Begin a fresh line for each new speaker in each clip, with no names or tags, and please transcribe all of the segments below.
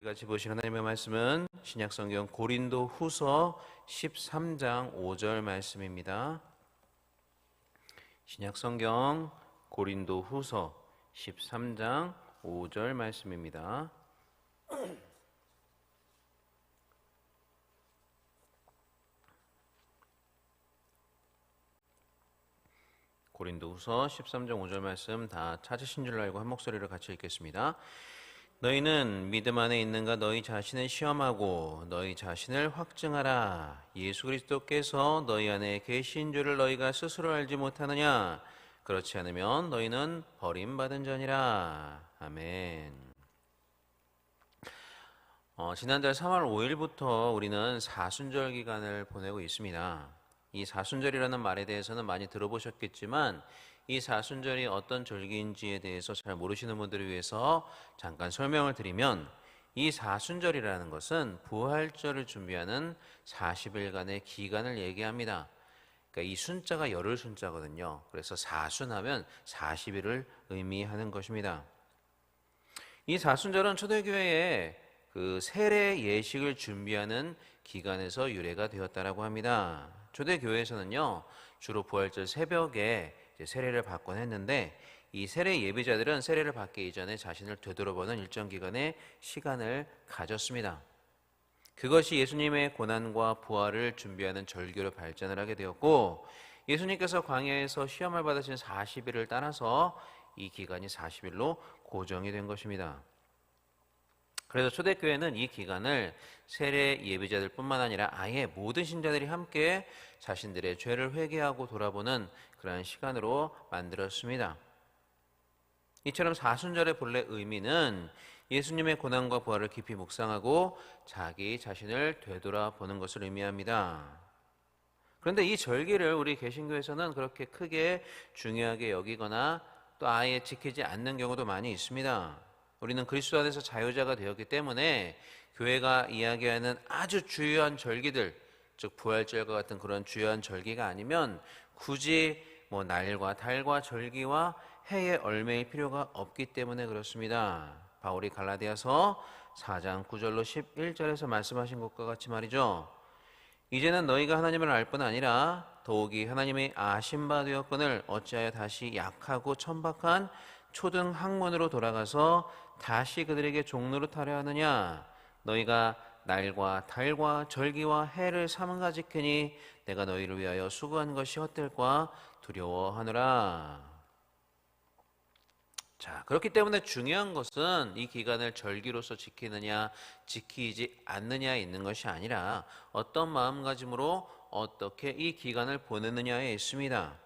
같이 보신 하나님의 말씀은 신약성경 고린도후서 13장 5절 말씀입니다. 신약성경 고린도후서 13장 5절 말씀입니다. 고린도후서 13장 5절 말씀 다 찾으신 줄 알고 한 목소리로 같이 읽겠습니다. 너희는 믿음 안에 있는가 너희 자신을 시험하고 너희 자신을 확증하라. 예수 그리스도께서 너희 안에 계신 줄을 너희가 스스로 알지 못하느냐? 그렇지 않으면 너희는 버림받은 자니라. 아멘. 지난달 3월 5일부터 우리는 사순절 기간을 보내고 있습니다. 이 사순절이라는 말에 대해서는 많이 들어보셨겠지만 이 사순절이 어떤 절기인지에 대해서 잘 모르시는 분들을 위해서 잠깐 설명을 드리면, 이 사순절이라는 것은 부활절을 준비하는 40일간의 기간을 얘기합니다. 그러니까 이 순자가 열흘 순자거든요. 그래서 사순하면 40일을 의미하는 것입니다. 이 사순절은 초대교회의 그 세례 예식을 준비하는 기간에서 유래가 되었다라고 합니다. 초대교회에서는요, 주로 부활절 새벽에 세례를 받곤 했는데, 이 세례 예비자들은 세례를 받기 이전에 자신을 되돌아보는 일정 기간의 시간을 가졌습니다. 그것이 예수님의 고난과 부활을 준비하는 절기로 발전을 하게 되었고, 예수님께서 광야에서 시험을 받으신 40일을 따라서 이 기간이 40일로 고정이 된 것입니다. 그래서 초대교회는 이 기간을 세례 예비자들 뿐만 아니라 아예 모든 신자들이 함께 자신들의 죄를 회개하고 돌아보는 그러한 시간으로 만들었습니다. 이처럼 사순절의 본래 의미는 예수님의 고난과 부활을 깊이 묵상하고 자기 자신을 되돌아보는 것을 의미합니다. 그런데 이 절기를 우리 개신교에서는 그렇게 크게 중요하게 여기거나 또 아예 지키지 않는 경우도 많이 있습니다. 우리는 그리스도 안에서 자유자가 되었기 때문에 교회가 이야기하는 아주 주요한 절기들, 즉 부활절과 같은 그런 주요한 절기가 아니면 굳이 날과 달과 절기와 해에 얽매일 필요가 없기 때문에 그렇습니다. 바울이 갈라디아서 4장 9절로 11절에서 말씀하신 것과 같이 말이죠. 이제는 너희가 하나님을 알 뿐 아니라 더욱이 하나님의 아신 바 되었거늘 어찌하여 다시 약하고 천박한 초등 학문으로 돌아가서 다시 그들에게 종로를 타려 하느냐? 너희가 날과 달과 절기와 해를 삼가 지키니 내가 너희를 위하여 수고한 것이 헛될까 두려워하노라. 자, 그렇기 때문에 중요한 것은 이 기간을 절기로서 지키느냐 지키지 않느냐에 있는 것이 아니라 어떤 마음가짐으로 어떻게 이 기간을 보내느냐에 있습니다.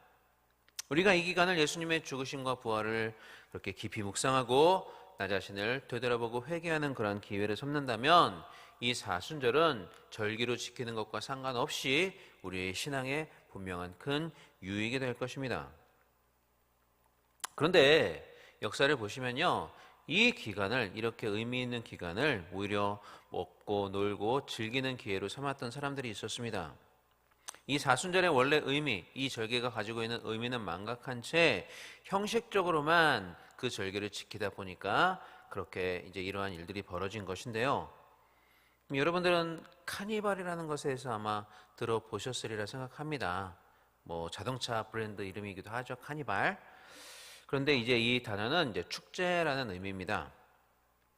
우리가 이 기간을 예수님의 죽으심과 부활을 그렇게 깊이 묵상하고 나 자신을 되돌아보고 회개하는 그런 기회를 삼는다면 이 사순절은 절기로 지키는 것과 상관없이 우리의 신앙에 분명한 큰 유익이 될 것입니다. 그런데 역사를 보시면요, 이 기간을, 이렇게 의미 있는 기간을 오히려 먹고 놀고 즐기는 기회로 삼았던 사람들이 있었습니다. 이 사순절의 원래 의미, 이 절기가 가지고 있는 의미는 망각한 채 형식적으로만 그 절기를 지키다 보니까 그렇게 이제 이러한 일들이 벌어진 것인데요. 여러분들은 카니발이라는 것에 대해서 아마 들어보셨으리라 생각합니다. 자동차 브랜드 이름이기도 하죠, 카니발. 그런데 이제 이 단어는 이제 축제라는 의미입니다.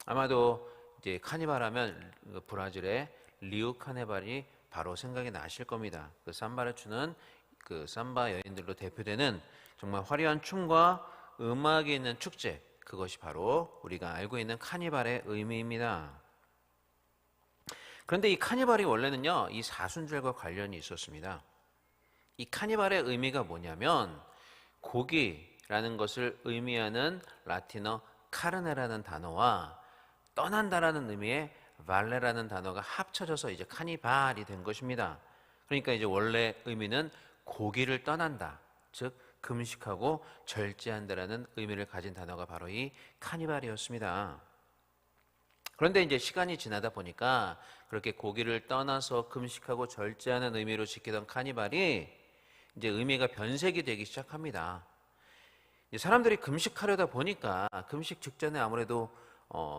아마도 이제 카니발 하면 브라질의 리우 카니발이 바로 생각이 나실 겁니다. 그 삼바를 추는 그 삼바 여인들로 대표되는 정말 화려한 춤과 음악이 있는 축제, 그것이 바로 우리가 알고 있는 카니발의 의미입니다. 그런데 이 카니발이 원래는요, 이 사순절과 관련이 있었습니다. 이 카니발의 의미가 뭐냐면 고기라는 것을 의미하는 라틴어 카르네라는 단어와 떠난다라는 의미의 발레라는 단어가 합쳐져서 이제 카니발이 된 것입니다. 그러니까 이제 원래 의미는 고기를 떠난다, 즉 금식하고 절제한다라는 의미를 가진 단어가 바로 이 카니발이었습니다. 그런데 이제 시간이 지나다 보니까 그렇게 고기를 떠나서 금식하고 절제하는 의미로 지키던 카니발이 이제 의미가 변색이 되기 시작합니다. 사람들이 금식하려다 보니까 금식 직전에 아무래도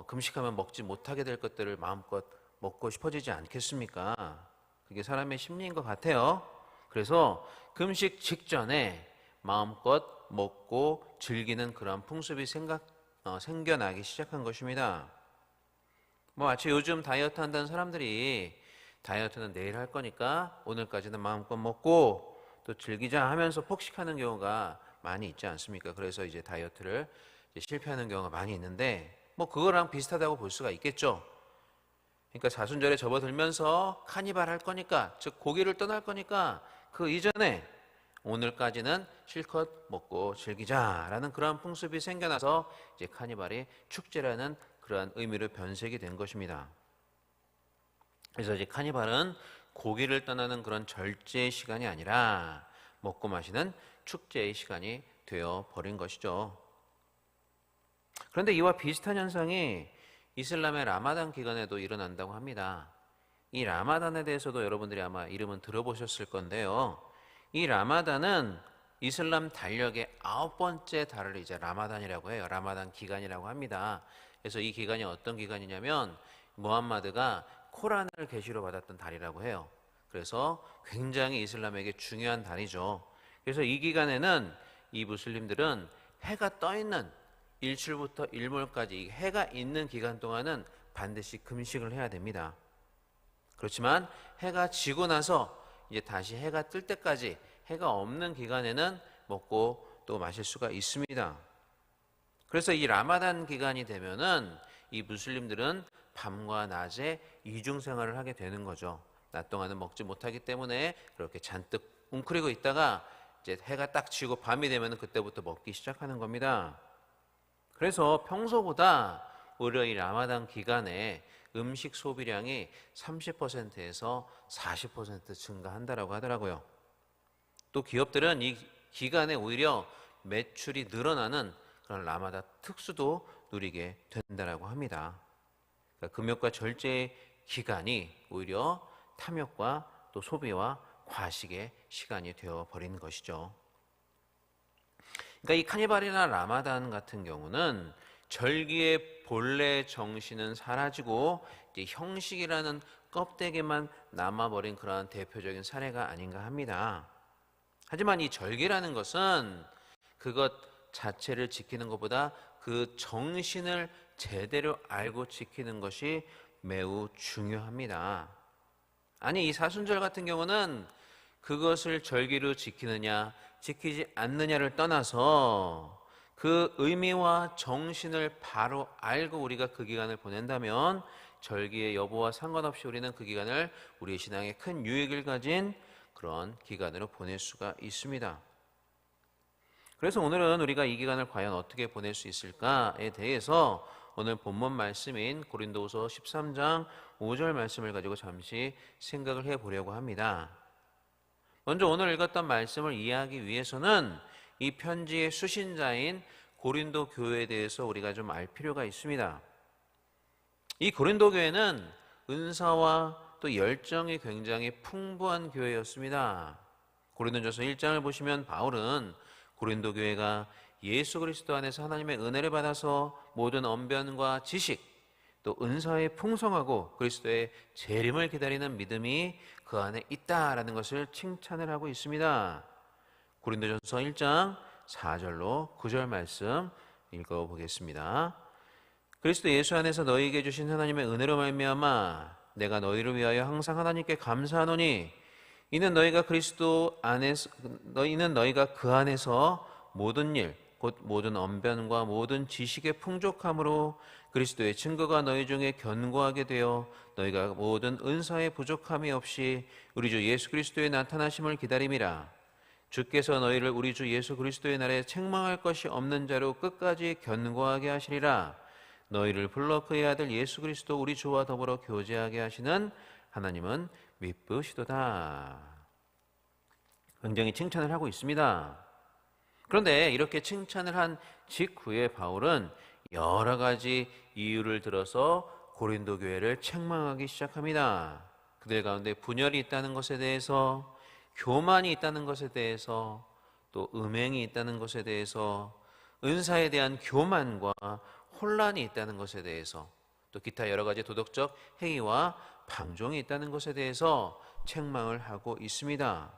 금식하면 먹지 못하게 될 것들을 마음껏 먹고 싶어지지 않겠습니까? 그게 사람의 심리인 것 같아요. 그래서 금식 직전에 마음껏 먹고 즐기는 그런 풍습이 생겨나기 시작한 것입니다. 뭐 마치 요즘 다이어트 한다는 사람들이 다이어트는 내일 할 거니까 오늘까지는 마음껏 먹고 또 즐기자 하면서 폭식하는 경우가 많이 있지 않습니까? 그래서 이제 다이어트를 실패하는 경우가 많이 있는데 뭐 그거랑 비슷하다고 볼 수가 있겠죠. 그러니까 사순절에 접어들면서 카니발 할 거니까, 즉 고기를 떠날 거니까 그 이전에 오늘까지는 실컷 먹고 즐기자라는 그러한 풍습이 생겨나서 이제 카니발이 축제라는 그러한 의미로 변색이 된 것입니다. 그래서 이제 카니발은 고기를 떠나는 그런 절제의 시간이 아니라 먹고 마시는 축제의 시간이 되어 버린 것이죠. 그런데 이와 비슷한 현상이 이슬람의 라마단 기간에도 일어난다고 합니다. 이 라마단에 대해서도 여러분들이 아마 이름은 들어보셨을 건데요. 이 라마단은 이슬람 달력의 9번째 달을 이제 라마단이라고 해요. 라마단 기간이라고 합니다. 그래서 이 기간이 어떤 기간이냐면 무함마드가 코란을 계시로 받았던 달이라고 해요. 그래서 굉장히 이슬람에게 중요한 달이죠. 그래서 이 기간에는 이 무슬림들은 해가 떠 있는 일출부터 일몰까지 해가 있는 기간 동안은 반드시 금식을 해야 됩니다. 그렇지만 해가 지고 나서 이제 다시 해가 뜰 때까지 해가 없는 기간에는 먹고 또 마실 수가 있습니다. 그래서 이 라마단 기간이 되면은 이 무슬림들은 밤과 낮에 이중 생활을 하게 되는 거죠. 낮 동안은 먹지 못하기 때문에 그렇게 잔뜩 웅크리고 있다가 이제 해가 딱 지고 밤이 되면은 그때부터 먹기 시작하는 겁니다. 그래서 평소보다 오히려 이 라마단 기간에 음식 소비량이 30%에서 40% 증가한다라고 하더라고요. 또 기업들은 이 기간에 오히려 매출이 늘어나는 그런 라마단 특수도 누리게 된다라고 합니다. 그러니까 금욕과 절제의 기간이 오히려 탐욕과 또 소비와 과식의 시간이 되어 버리는 것이죠. 그러니까 이 카니발이나 라마단 같은 경우는 절기의 본래 정신은 사라지고 이제 형식이라는 껍데기만 남아버린 그러한 대표적인 사례가 아닌가 합니다. 하지만 이 절기라는 것은 그것 자체를 지키는 것보다 그 정신을 제대로 알고 지키는 것이 매우 중요합니다. 아니 이 사순절 같은 경우는 그것을 절기로 지키느냐 지키지 않느냐를 떠나서 그 의미와 정신을 바로 알고 우리가 그 기간을 보낸다면 절기의 여부와 상관없이 우리는 그 기간을 우리의 신앙에 큰 유익을 가진 그런 기간으로 보낼 수가 있습니다. 그래서 오늘은 우리가 이 기간을 과연 어떻게 보낼 수 있을까에 대해서 오늘 본문 말씀인 고린도후서 13장 5절 말씀을 가지고 잠시 생각을 해보려고 합니다. 먼저 오늘 읽었던 말씀을 이해하기 위해서는 이 편지의 수신자인 고린도 교회에 대해서 우리가 좀 알 필요가 있습니다. 이 고린도 교회는 은사와 또 열정이 굉장히 풍부한 교회였습니다. 고린도전서 1장을 보시면 바울은 고린도 교회가 예수 그리스도 안에서 하나님의 은혜를 받아서 모든 언변과 지식 또 은사에 풍성하고 그리스도의 재림을 기다리는 믿음이 그 안에 있다라는 것을 칭찬을 하고 있습니다. 고린도전서 1장 4절로 9절 말씀 읽어보겠습니다. 그리스도 예수 안에서 너희에게 주신 하나님의 은혜로 말미암아 내가 너희를 위하여 항상 하나님께 감사하노니 이는 너희가 그 안에서 모든 일 곧 모든 언변과 모든 지식의 풍족함으로 그리스도의 증거가 너희 중에 견고하게 되어 너희가 모든 은사의 부족함이 없이 우리 주 예수 그리스도의 나타나심을 기다림이라. 주께서 너희를 우리 주 예수 그리스도의 날에 책망할 것이 없는 자로 끝까지 견고하게 하시리라. 너희를 불러 그의 아들 예수 그리스도 우리 주와 더불어 교제하게 하시는 하나님은 미쁘시도다. 굉장히 칭찬을 하고 있습니다. 그런데 이렇게 칭찬을 한 직후에 바울은 여러 가지 이유를 들어서 고린도 교회를 책망하기 시작합니다. 그들 가운데 분열이 있다는 것에 대해서, 교만이 있다는 것에 대해서, 또 음행이 있다는 것에 대해서, 은사에 대한 교만과 혼란이 있다는 것에 대해서, 또 기타 여러 가지 도덕적 행위와 방종이 있다는 것에 대해서 책망을 하고 있습니다.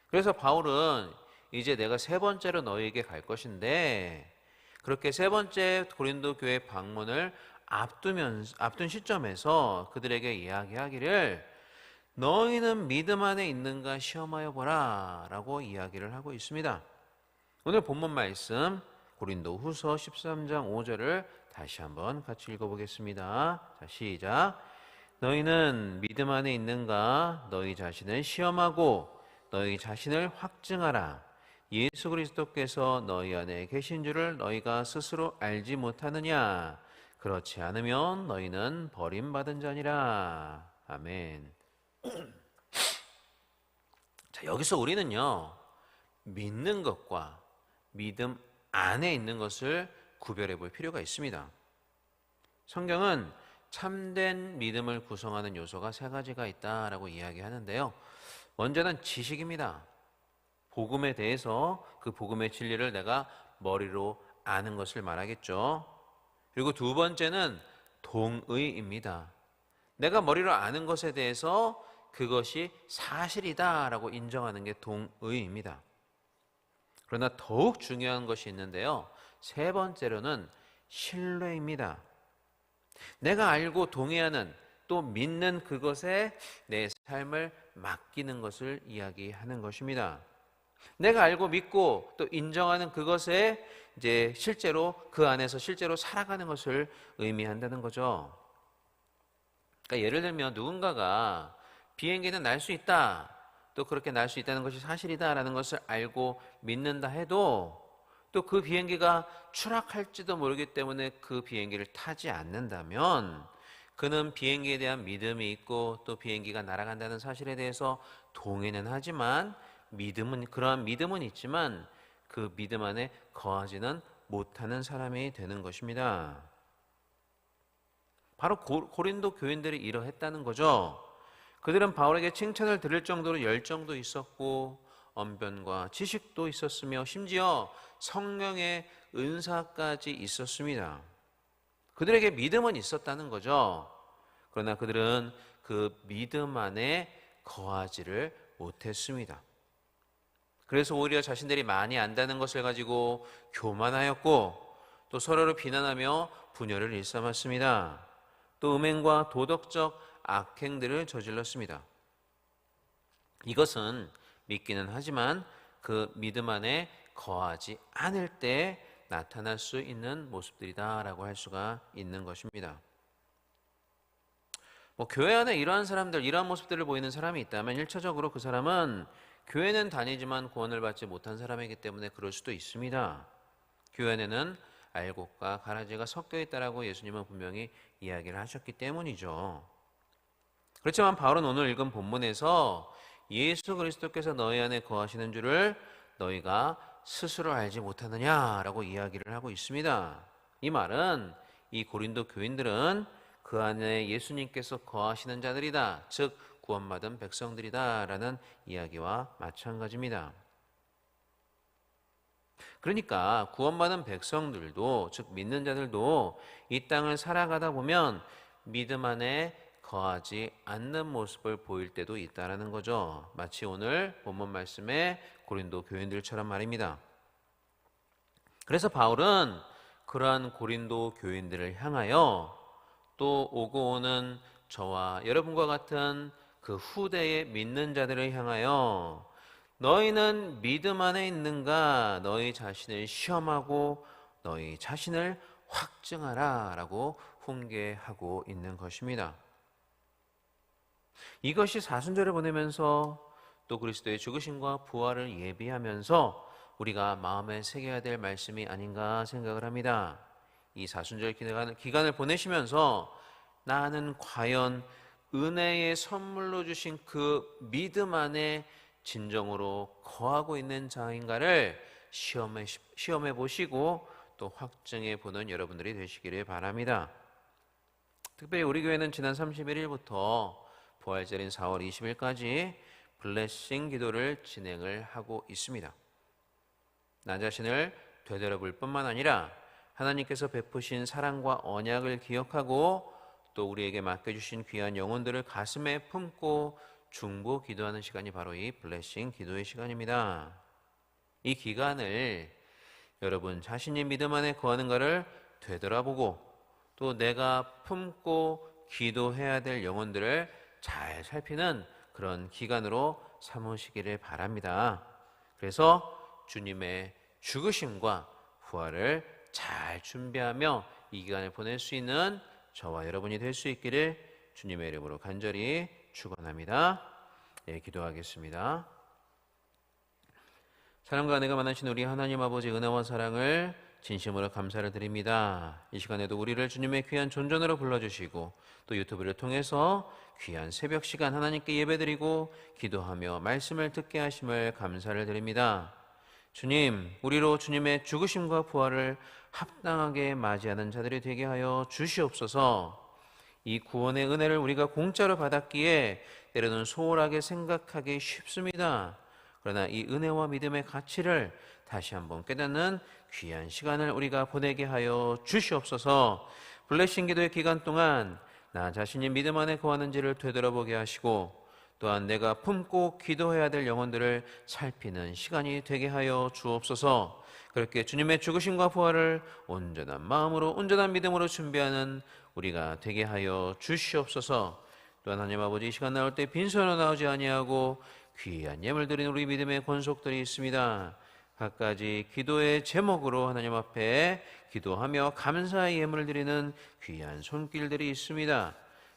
그래서 바울은 이제 내가 세 번째로 너희에게 갈 것인데, 그렇게 세 번째 고린도 교회 방문을 앞둔 시점에서 그들에게 이야기하기를 너희는 믿음 안에 있는가 시험하여 보라 라고 이야기를 하고 있습니다. 오늘 본문 말씀 고린도 후서 13장 5절을 다시 한번 같이 읽어보겠습니다. 자, 시작. 너희는 믿음 안에 있는가 너희 자신을 시험하고 너희 자신을 확증하라. 예수 그리스도께서 너희 안에 계신 줄을 너희가 스스로 알지 못하느냐. 그렇지 않으면 너희는 버림받은 자니라. 아멘. 자, 여기서 우리는요, 믿는 것과 믿음 안에 있는 것을 구별해 볼 필요가 있습니다. 성경은 참된 믿음을 구성하는 요소가 세 가지가 있다라고 이야기하는데요. 먼저는 지식입니다. 복음에 대해서 그 복음의 진리를 내가 머리로 아는 것을 말하겠죠. 그리고 두 번째는 동의입니다. 내가 머리로 아는 것에 대해서 그것이 사실이다라고 인정하는 게 동의입니다. 그러나 더욱 중요한 것이 있는데요. 세 번째로는 신뢰입니다. 내가 알고 동의하는, 또 믿는 그것에 내 삶을 맡기는 것을 이야기하는 것입니다. 내가 알고 믿고 또 인정하는 그것에 이제 실제로 그 안에서 실제로 살아가는 것을 의미한다는 거죠. 그러니까 예를 들면 누군가가 비행기는 날 수 있다, 또 그렇게 날 수 있다는 것이 사실이다라는 것을 알고 믿는다 해도 또 그 비행기가 추락할지도 모르기 때문에 그 비행기를 타지 않는다면 그는 비행기에 대한 믿음이 있고 또 비행기가 날아간다는 사실에 대해서 동의는 하지만 그러한 믿음은 있지만 그 믿음 안에 거하지는 못하는 사람이 되는 것입니다. 바로 고린도 교인들이 이러했다는 거죠. 그들은 바울에게 칭찬을 들을 정도로 열정도 있었고 언변과 지식도 있었으며 심지어 성령의 은사까지 있었습니다. 그들에게 믿음은 있었다는 거죠. 그러나 그들은 그 믿음 안에 거하지를 못했습니다. 그래서 오히려 자신들이 많이 안다는 것을 가지고 교만하였고 또 서로를 비난하며 분열을 일삼았습니다. 또 음행과 도덕적 악행들을 저질렀습니다. 이것은 믿기는 하지만 그 믿음 안에 거하지 않을 때 나타날 수 있는 모습들이다라고 할 수가 있는 것입니다. 교회 안에 이러한 사람들, 이러한 모습들을 보이는 사람이 있다면 1차적으로 그 사람은 교회는 다니지만 구원을 받지 못한 사람이기 때문에 그럴 수도 있습니다. 교회 안에는 알곡과 가라지가 섞여 있다라고 예수님은 분명히 이야기를 하셨기 때문이죠. 그렇지만 바울은 오늘 읽은 본문에서 예수 그리스도께서 너희 안에 거하시는 줄을 너희가 스스로 알지 못하느냐라고 이야기를 하고 있습니다. 이 말은 이 고린도 교인들은 그 안에 예수님께서 거하시는 자들이다, 즉 구원받은 백성들이다라는 이야기와 마찬가지입니다. 그러니까 구원받은 백성들도, 즉 믿는 자들도 이 땅을 살아가다 보면 믿음 안에 거하지 않는 모습을 보일 때도 있다라는 거죠. 마치 오늘 본문 말씀의 고린도 교인들처럼 말입니다. 그래서 바울은 그러한 고린도 교인들을 향하여 또 오고 오는 저와 여러분과 같은 그 후대의 믿는 자들을 향하여 너희는 믿음 안에 있는가 너희 자신을 시험하고 너희 자신을 확증하라 라고 훈계하고 있는 것입니다. 이것이 사순절을 보내면서 또 그리스도의 죽으심과 부활을 예비하면서 우리가 마음에 새겨야 될 말씀이 아닌가 생각을 합니다. 이 사순절 기간을 보내시면서 나는 과연 은혜의 선물로 주신 그 믿음 안에 진정으로 거하고 있는 자인가를 시험해 보시고 또 확증해 보는 여러분들이 되시기를 바랍니다. 특별히 우리 교회는 지난 31일부터 부활절인 4월 20일까지 블레싱 기도를 진행을 하고 있습니다. 나 자신을 되돌아볼 뿐만 아니라 하나님께서 베푸신 사랑과 언약을 기억하고 또 우리에게 맡겨주신 귀한 영혼들을 가슴에 품고 중보 기도하는 시간이 바로 이 블레싱 기도의 시간입니다. 이 기간을 여러분 자신이 믿음 안에 거하는가를 되돌아보고 또 내가 품고 기도해야 될 영혼들을 잘 살피는 그런 기간으로 삼으시기를 바랍니다. 그래서 주님의 죽으심과 부활을 잘 준비하며 이 기간을 보낼 수 있는 저와 여러분이 될 수 있기를 주님의 이름으로 간절히 축원합니다. 예, 기도하겠습니다. 사랑과 은혜가 많으신 우리 하나님 아버지 은혜와 사랑을 진심으로 감사를 드립니다. 이 시간에도 우리를 주님의 귀한 존전으로 불러주시고 또 유튜브를 통해서 귀한 새벽 시간 하나님께 예배드리고 기도하며 말씀을 듣게 하심을 감사를 드립니다. 주님, 우리로 주님의 죽으심과 부활을 합당하게 맞이하는 자들이 되게 하여 주시옵소서. 이 구원의 은혜를 우리가 공짜로 받았기에 때로는 소홀하게 생각하기 쉽습니다. 그러나 이 은혜와 믿음의 가치를 다시 한번 깨닫는 귀한 시간을 우리가 보내게 하여 주시옵소서. 블레싱 기도의 기간 동안 나 자신이 믿음 안에 거하는지를 되돌아보게 하시고 또한 내가 품고 기도해야 될 영혼들을 살피는 시간이 되게 하여 주옵소서. 그렇게 주님의 죽으심과 부활을 온전한 마음으로 온전한 믿음으로 준비하는 우리가 되게 하여 주시옵소서. 또한 하나님 아버지 이 시간 나올 때 빈손으로 나오지 아니하고 귀한 예물 드린 우리 믿음의 권속들이 있습니다. 각가지 기도의 제목으로 하나님 앞에 기도하며 감사의 예물을 드리는 귀한 손길들이 있습니다.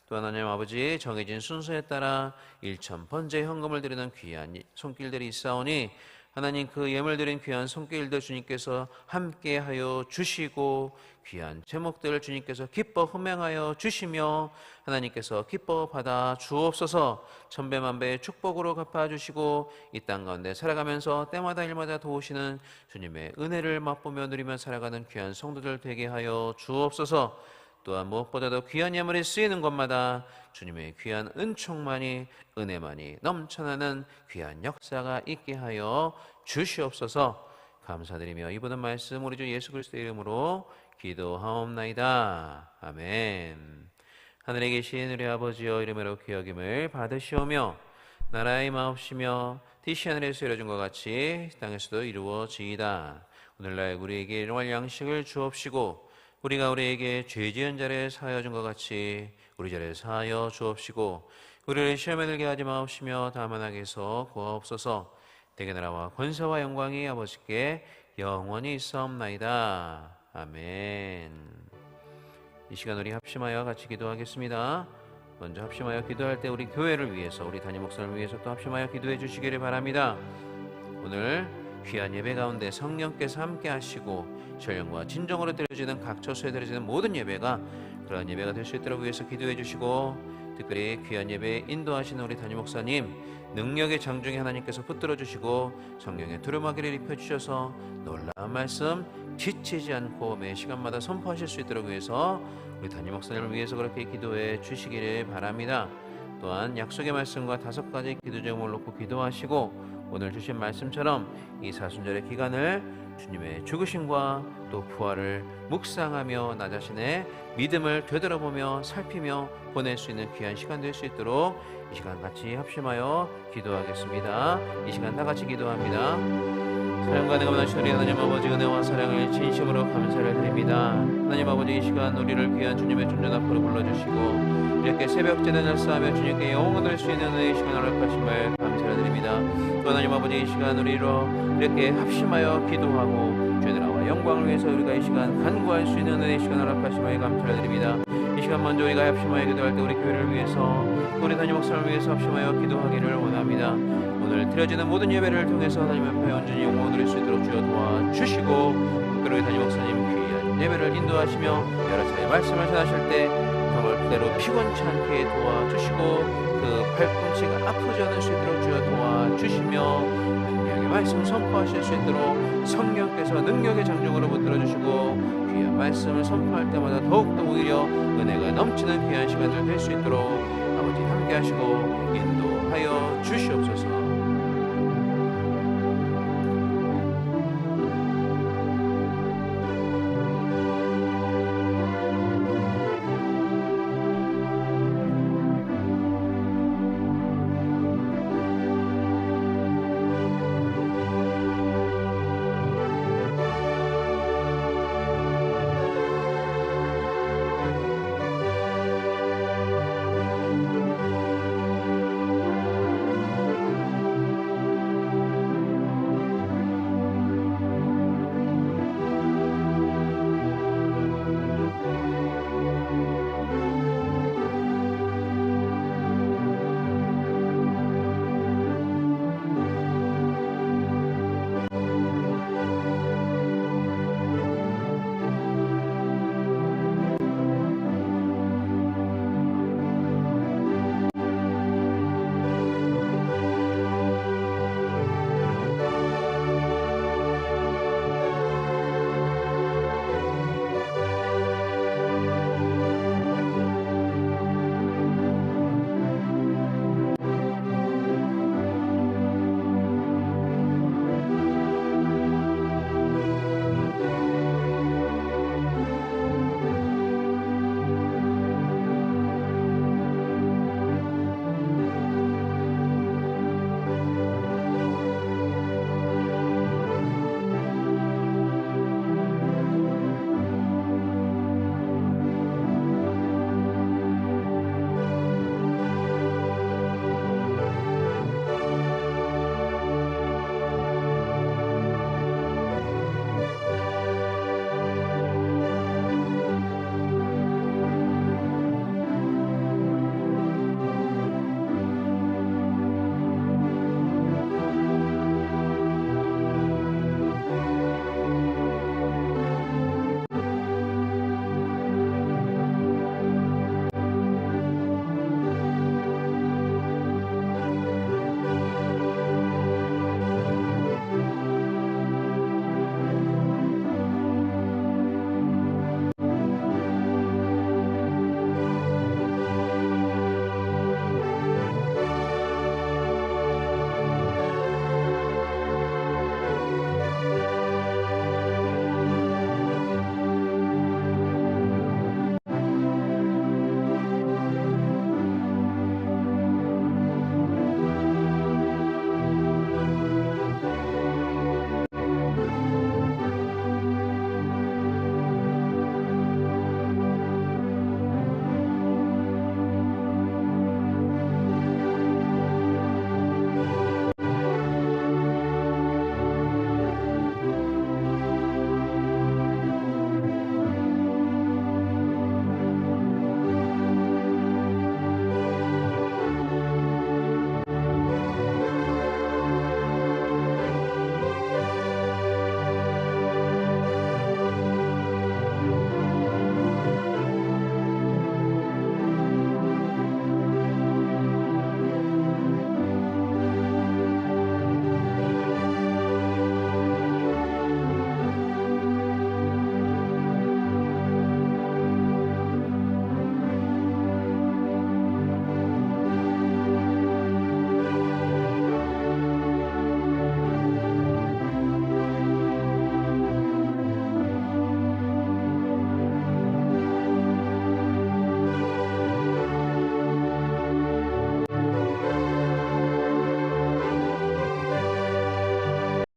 또 하나님 아버지 정해진 순서에 따라 일천번제 현금을 드리는 귀한 손길들이 있사오니 하나님 그 예물 드린 귀한 손길들 주님께서 함께하여 주시고 귀한 제목들을 주님께서 기뻐 흠행하여 주시며 하나님께서 기뻐 받아 주옵소서. 천배만배의 축복으로 갚아주시고 이 땅 가운데 살아가면서 때마다 일마다 도우시는 주님의 은혜를 맛보며 누리며 살아가는 귀한 성도들 되게 하여 주옵소서. 또한 무엇보다도 귀한 예물이 쓰이는 곳마다 주님의 귀한 은총만이 은혜만이 넘쳐나는 귀한 역사가 있게 하여 주시옵소서. 감사드리며 이보는 말씀 우리 주 예수 그리스도의 이름으로 기도하옵나이다. 아멘. 하늘에 계신 우리 아버지여 이름으로 기억임을 받으시오며 나라의 마옵시며 뜻이 하늘에서 이루어진 것 같이 땅에서도 이루어지이다. 오늘날 우리에게 일용할 양식을 주옵시고 우리가 우리에게 죄 지은 자를 사하여 준 것 같이 우리 죄를 사하여 주옵시고 우리를 시험에 들게 하지 마옵시며 다만 악에서 구하옵소서. 대개 나라와 권세와 영광이 아버지께 영원히 있사옵나이다. 아멘. 이 시간 우리 합심하여 같이 기도하겠습니다. 먼저 합심하여 기도할 때 우리 교회를 위해서 우리 담임 목사를 위해서 또 합심하여 기도해 주시기를 바랍니다. 오늘 귀한 예배 가운데 성령께서 함께 하시고 전령과 진정으로 드려지는 각 처소에 드려지는 모든 예배가 그러한 예배가 될 수 있도록 위해서 기도해 주시고 특별히 귀한 예배에 인도하시는 우리 담임 목사님 능력의 장중에 하나님께서 붙들어 주시고 성령의 두루마기를 입혀주셔서 놀라운 말씀 지치지 않고 매 시간마다 선포하실 수 있도록 위해서 우리 담임 목사님을 위해서 그렇게 기도해 주시기를 바랍니다. 또한 약속의 말씀과 5가지 기도 제목을 놓고 기도하시고 오늘 주신 말씀처럼 이 사순절의 기간을 주님의 죽으심과 또 부활을 묵상하며 나 자신의 믿음을 되돌아보며 살피며 보낼 수 있는 귀한 시간 될 수 있도록 이 시간 같이 합심하여 기도하겠습니다. 이 시간 다 같이 기도합니다. 사랑과 은혜가 많으신 우리 하나님 아버지 은혜와 사랑을 진심으로 감사를 드립니다. 하나님 아버지 이 시간 우리를 귀한 주님의 존전 앞으로 불러주시고 이렇게 새벽 제단을 쌓으며 주님께 영원을 얻을 수 있는 은혜의 시간을 허락하심을 감사를 드립니다. 또 하나님 아버지 이 시간 우리로 이렇게 합심하여 기도하고 죄나라와 영광을 위해서 우리가 이 시간 간구할 수 있는 은혜의 시간을 허락하심을 감사를 드립니다. 이 시간 먼저 우리가 합심하여 기도할 때 우리 교회를 위해서 우리 담임 목사를 위해서 합심하여 기도하기를 원합니다. 오늘 드려지는 모든 예배를 통해서 하나님 앞에 온전히 영광을 드릴 수 있도록 주여 도와주시고 특별히 담임 목사님 귀한 예배를 인도하시며 여러 차례 말씀을 전하실 때 정말 그대로 피곤치 않게 도와주시고 그 발꿈치가 아프지 않을 수 있도록 주여 도와주시며 능력의 말씀 선포하실 수 있도록 성령께서 능력의 장중으로 붙들어주시고 귀한 말씀을 선포할 때마다 더욱더 오히려 은혜가 넘치는 귀한 시간들 될 수 있도록 아버지 함께 하시고 인도하여 주시옵소서.